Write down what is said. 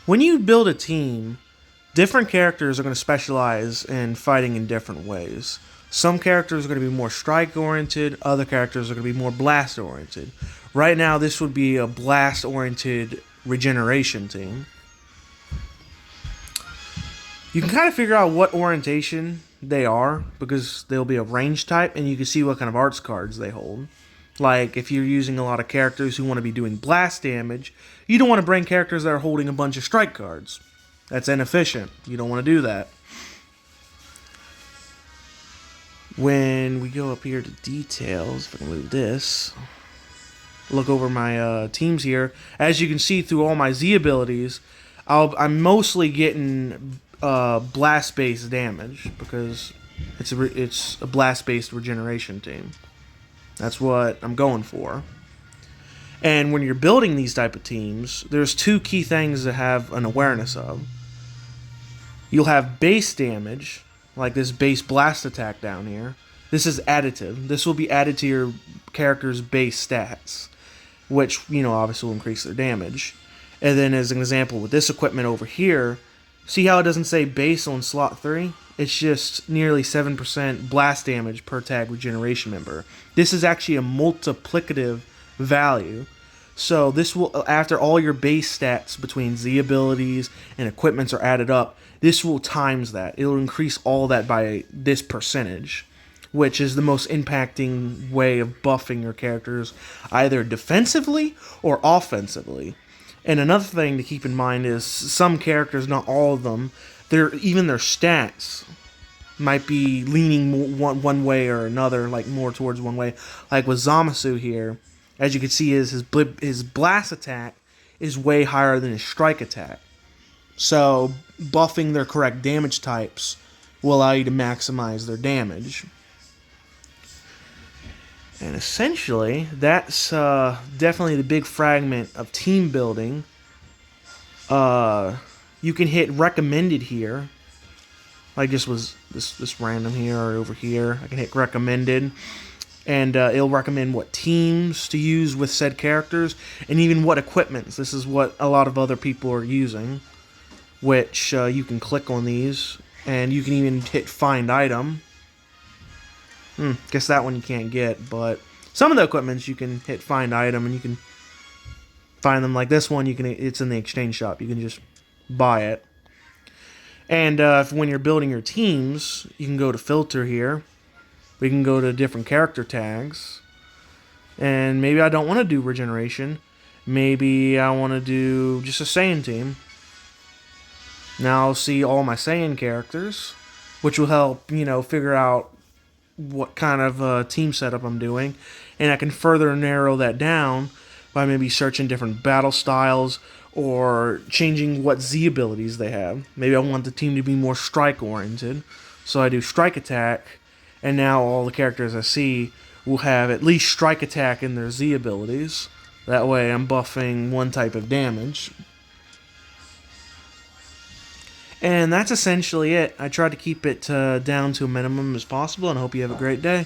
When you build a team, different characters are going to specialize in fighting in different ways. Some characters are going to be more strike oriented, other characters are going to be more blast oriented. Right now, this would be a blast oriented regeneration team. You can kind of figure out what orientation they are because they'll be a range type and you can see what kind of arts cards they hold. Like, if you're using a lot of characters who want to be doing blast damage, you don't want to bring characters that are holding a bunch of strike cards. That's inefficient. You don't want to do that. When we go up here to details, if I can move this, look over my teams here. As you can see through all my Z abilities, I'm mostly getting blast-based damage because it's a blast-based regeneration team. That's what I'm going for. And when you're building these type of teams, there's two key things to have an awareness of. You'll have base damage, like this base blast attack down here. This is additive. This will be added to your character's base stats, which, obviously will increase their damage. And then as an example with this equipment over here, see how it doesn't say base on slot 3? It's just nearly 7% blast damage per tag regeneration member. This is actually a multiplicative value. So this will, after all your base stats between Z abilities and equipments are added up, this will times that. It'll increase all that by this percentage, which is the most impacting way of buffing your characters, either defensively or offensively. And another thing to keep in mind is some characters, not all of them, even their stats might be leaning one way or another, like more towards one way. Like with Zamasu here, as you can see, his blast attack is way higher than his strike attack. So buffing their correct damage types will allow you to maximize their damage. And essentially, that's definitely the big fragment of team building. You can hit recommended here. Like this random here or over here. I can hit recommended. And it'll recommend what teams to use with said characters. And even what equipments. This is what a lot of other people are using. Which you can click on these. And you can even hit find item. Guess that one you can't get, but some of the equipments you can hit find item and you can find them. Like this one, it's in the exchange shop. You can just buy it. And when you're building your teams, you can go to filter here. We can go to different character tags. And maybe I don't want to do regeneration. Maybe I want to do just a Saiyan team. Now I'll see all my Saiyan characters, which will help, figure out what kind of team setup I'm doing, and I can further narrow that down by maybe searching different battle styles or changing what Z abilities they have. Maybe I want the team to be more strike oriented, so I do strike attack, and now all the characters I see will have at least strike attack in their Z abilities. That way I'm buffing one type of damage. And that's essentially it. I tried to keep it down to a minimum as possible, and I hope you have a great day.